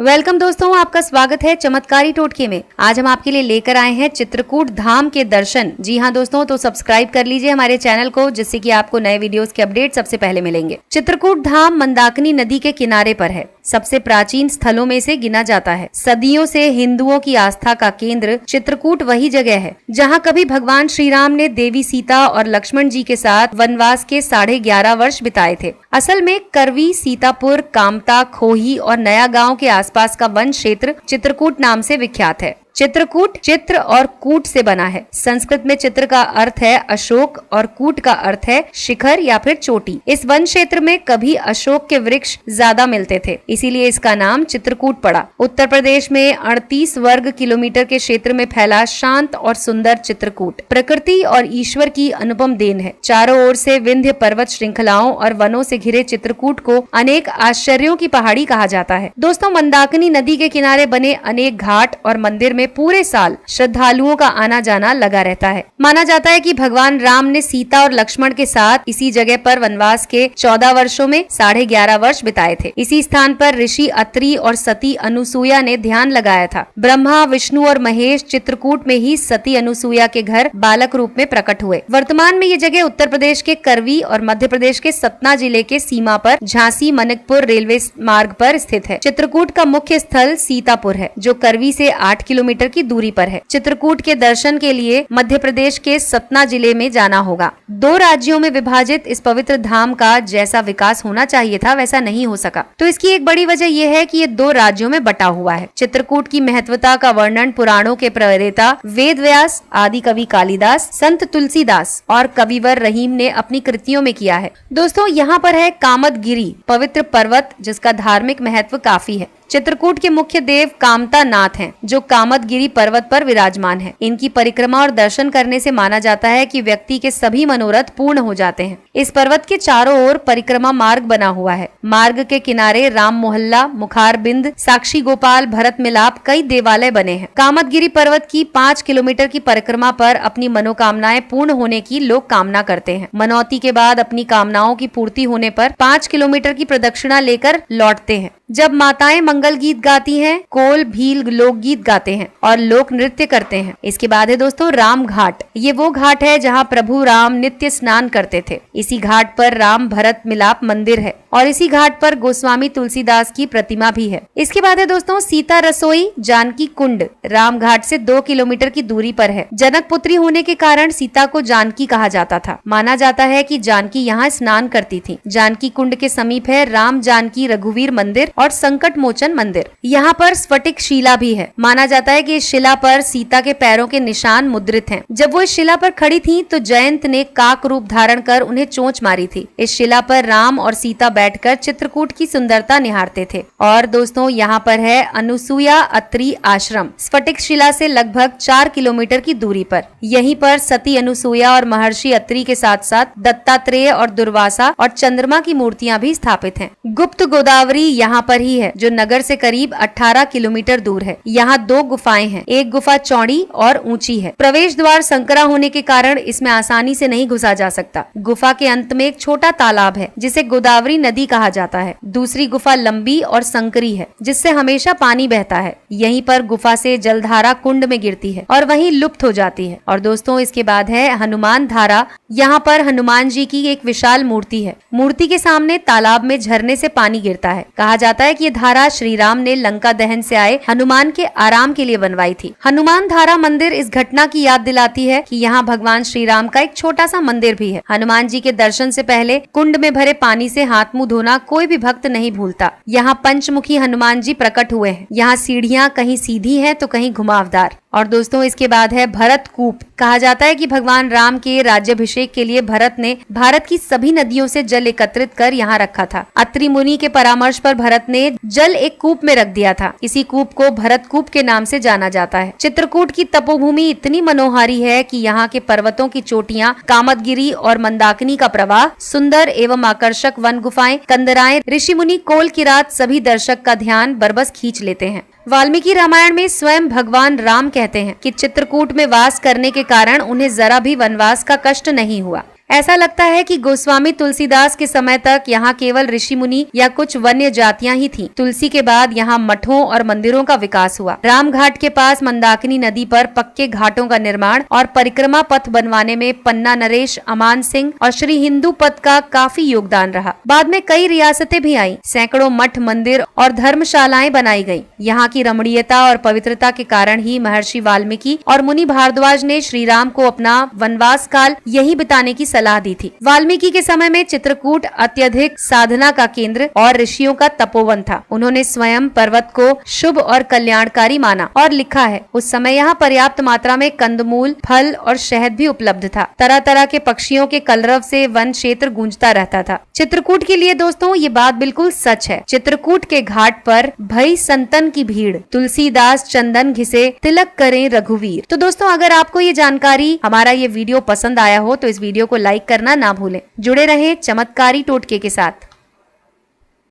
Welcome दोस्तों, आपका स्वागत है चमत्कारी टोटके में। आज हम आपके लिए लेकर आए हैं चित्रकूट धाम के दर्शन। जी हाँ दोस्तों, तो सब्सक्राइब कर लीजिए हमारे चैनल को, जिससे कि आपको नए वीडियोस के अपडेट सबसे पहले मिलेंगे। चित्रकूट धाम मंदाकिनी नदी के किनारे पर है। सबसे प्राचीन स्थलों में से गिना जाता है। सदियों से हिंदुओं की आस्था का केंद्र चित्रकूट वही जगह है जहाँ कभी भगवान श्री राम ने देवी सीता और लक्ष्मण जी के साथ वनवास के 11.5 वर्ष बिताए थे। असल में करवी, सीतापुर, कामता, खोही और नया गांव के आसपास का वन क्षेत्र चित्रकूट नाम से विख्यात है। चित्रकूट चित्र और कूट से बना है। संस्कृत में चित्र का अर्थ है अशोक और कूट का अर्थ है शिखर या फिर चोटी। इस वन क्षेत्र में कभी अशोक के वृक्ष ज्यादा मिलते थे, इसीलिए इसका नाम चित्रकूट पड़ा। उत्तर प्रदेश में 38 वर्ग किलोमीटर के क्षेत्र में फैला शांत और सुंदर चित्रकूट प्रकृति और ईश्वर की अनुपम देन है। चारों ओर से विंध्य पर्वत श्रृंखलाओं और वनों से घिरे चित्रकूट को अनेक आश्चर्यों की पहाड़ी कहा जाता है। दोस्तों, मंदाकिनी नदी के किनारे बने अनेक घाट और मंदिर में पूरे साल श्रद्धालुओं का आना जाना लगा रहता है। माना जाता है कि भगवान राम ने सीता और लक्ष्मण के साथ इसी जगह पर वनवास के 14 वर्षों में 11.5 वर्ष बिताए थे। इसी स्थान पर ऋषि अत्रि और सती अनुसुईया ने ध्यान लगाया था। ब्रह्मा, विष्णु और महेश चित्रकूट में ही सती अनुसुईया के घर बालक रूप में प्रकट हुए। वर्तमान में ये जगह उत्तर प्रदेश के करवी और मध्य प्रदेश के सतना जिले के सीमा पर झांसी मनकपुर रेलवे मार्ग पर स्थित है। चित्रकूट का मुख्य स्थल सीतापुर है, जो करवी से 8 किलोमीटर की दूरी पर है। चित्रकूट के दर्शन के लिए मध्य प्रदेश के सतना जिले में जाना होगा। 2 राज्यों में विभाजित इस पवित्र धाम का जैसा विकास होना चाहिए था वैसा नहीं हो सका, तो इसकी एक बड़ी वजह यह है कि ये 2 राज्यों में बटा हुआ है। चित्रकूट की महत्वता का वर्णन पुराणों के प्रणेता वेद व्यास, आदि कवि कालिदास, संत तुलसीदास और कविवर रहीम ने अपनी कृतियों में किया है। दोस्तों, यहाँ पर है कामदगिरी, पवित्र पर्वत जिसका धार्मिक महत्व काफी है। चित्रकूट के मुख्य देव कामता नाथ हैं, जो कामदगिरी पर्वत पर विराजमान हैं। इनकी परिक्रमा और दर्शन करने से माना जाता है कि व्यक्ति के सभी मनोरथ पूर्ण हो जाते हैं। इस पर्वत के चारों ओर परिक्रमा मार्ग बना हुआ है। मार्ग के किनारे राम मोहल्ला, मुखार बिंद, साक्षी गोपाल, भरत मिलाप कई देवालय बने हैं। कामदगिरी पर्वत की 5 किलोमीटर की परिक्रमा पर अपनी मनोकामनाएं पूर्ण होने की लोग कामना करते हैं। मनौती के बाद अपनी कामनाओं की पूर्ति होने पर 5 किलोमीटर की प्रदक्षिणा लेकर लौटते हैं। जब माताएं मंगल गीत गाती हैं, कोल भील लोकगीत गाते हैं और लोक नृत्य करते हैं। इसके बाद है दोस्तों राम घाट। ये वो घाट है जहाँ प्रभु राम नित्य स्नान करते थे। इसी घाट पर राम भरत मिलाप मंदिर है और इसी घाट पर गोस्वामी तुलसीदास की प्रतिमा भी है। इसके बाद है दोस्तों सीता रसोई जानकी कुंड, राम घाट से 2 किलोमीटर की दूरी पर है। जनक पुत्री होने के कारण सीता को जानकी कहा जाता था। माना जाता है कि जानकी यहाँ स्नान करती थी। जानकी कुंड के समीप है राम जानकी रघुवीर मंदिर और संकट मोचन मंदिर। यहाँ पर स्फटिक शिला भी है। माना जाता है कि इस शिला पर सीता के पैरों के निशान मुद्रित हैं। जब वो इस शिला पर खड़ी थी तो जयंत ने काक रूप धारण कर उन्हें चोंच मारी थी। इस शिला पर राम और सीता बैठकर चित्रकूट की सुंदरता निहारते थे। और दोस्तों, यहाँ पर है अनुसुईया अत्रि आश्रम, स्फटिक शिला से लगभग 4 किलोमीटर की दूरी पर। यहीं पर सती अनुसुईया और महर्षि अत्रि के साथ साथ दत्तात्रेय और दुर्वासा और चंद्रमा की मूर्तियां भी स्थापित हैं। गुप्त गोदावरी यहाँ पर ही है, जो नगर से करीब 18 किलोमीटर दूर है। यहाँ 2 गुफाएं हैं। एक गुफा चौड़ी और ऊंची है। प्रवेश द्वार संकरा होने के कारण इसमें आसानी से नहीं घुसा जा सकता। गुफा के अंत में एक छोटा तालाब है, जिसे गोदावरी नदी कहा जाता है। दूसरी गुफा लंबी और संकरी है, जिससे हमेशा पानी बहता है। यहीं पर गुफा से जलधारा कुंड में गिरती है और वहीं लुप्त हो जाती है। और दोस्तों, इसके बाद है हनुमान धारा। यहाँ पर हनुमान जी की एक विशाल मूर्ति है। मूर्ति के सामने तालाब में झरने से पानी गिरता है। कहा जाता है कि ये धारा श्री राम ने लंका दहन से आए हनुमान के आराम के लिए बनवाई थी। हनुमान धारा मंदिर इस घटना की याद दिलाती है कि यहाँ भगवान श्री राम का एक छोटा सा मंदिर भी है। हनुमान जी के दर्शन से पहले कुंड में भरे पानी से हाथ मुंह धोना कोई भी भक्त नहीं भूलता। यहाँ पंचमुखी हनुमान जी प्रकट हुए हैं। यहाँ सीढ़ियाँ कहीं सीधी हैं तो कहीं घुमावदार। और दोस्तों, इसके बाद है भरत कूप। कहा जाता है कि भगवान राम के राज्याभिषेक के लिए भरत ने भारत की सभी नदियों से जल एकत्रित कर यहाँ रखा था। अत्रि मुनि के परामर्श पर भरत ने जल एक कूप में रख दिया था। इसी कूप को भरत कूप के नाम से जाना जाता है। चित्रकूट की तपोभूमि इतनी मनोहारी है कि यहाँ के पर्वतों की चोटियाँ, कामदगिरी और मंदाकिनी का प्रवाह, सुंदर एवं आकर्षक वन गुफाएं, कंदराएं, ऋषि मुनि, कोल किरात सभी दर्शक का ध्यान बरबस खींच लेते हैं। वाल्मीकि रामायण में स्वयं भगवान राम कहते हैं कि चित्रकूट में वास करने के कारण उन्हें जरा भी वनवास का कष्ट नहीं हुआ। ऐसा लगता है कि गोस्वामी तुलसीदास के समय तक यहाँ केवल ऋषि मुनि या कुछ वन्य जातियां ही थीं। तुलसी के बाद यहाँ मठों और मंदिरों का विकास हुआ। रामघाट के पास मंदाकिनी नदी पर पक्के घाटों का निर्माण और परिक्रमा पथ बनवाने में पन्ना नरेश, अमान सिंह और श्री हिंदू पथ का काफी योगदान रहा। बाद में कई रियासतें भी आईं, सैकड़ों मठ, मंदिर और धर्मशालाएं बनाई गईं। यहाँ की रमणीयता और पवित्रता के कारण ही महर्षि वाल्मीकि और मुनि भारद्वाज ने श्री राम को अपना वनवास काल यही बिताने की सलाह दी थी। वाल्मीकि के समय में चित्रकूट अत्यधिक साधना का केंद्र और ऋषियों का तपोवन था। उन्होंने स्वयं पर्वत को शुभ और कल्याणकारी माना और लिखा है, उस समय यहाँ पर्याप्त मात्रा में कंदमूल, फल और शहद भी उपलब्ध था। तरह तरह के पक्षियों के कलरव से वन क्षेत्र गूंजता रहता था। चित्रकूट के लिए दोस्तों ये बात बिल्कुल सच है। चित्रकूट के घाट पर भई संतन की भीड़, तुलसीदास चंदन घिसे, तिलक करें रघुवीर। तो दोस्तों अगर आपको ये जानकारी, हमारा ये वीडियो पसंद आया हो तो इस वीडियो को लाइक करना ना भूलें। जुड़े रहें चमत्कारी टोटके के साथ।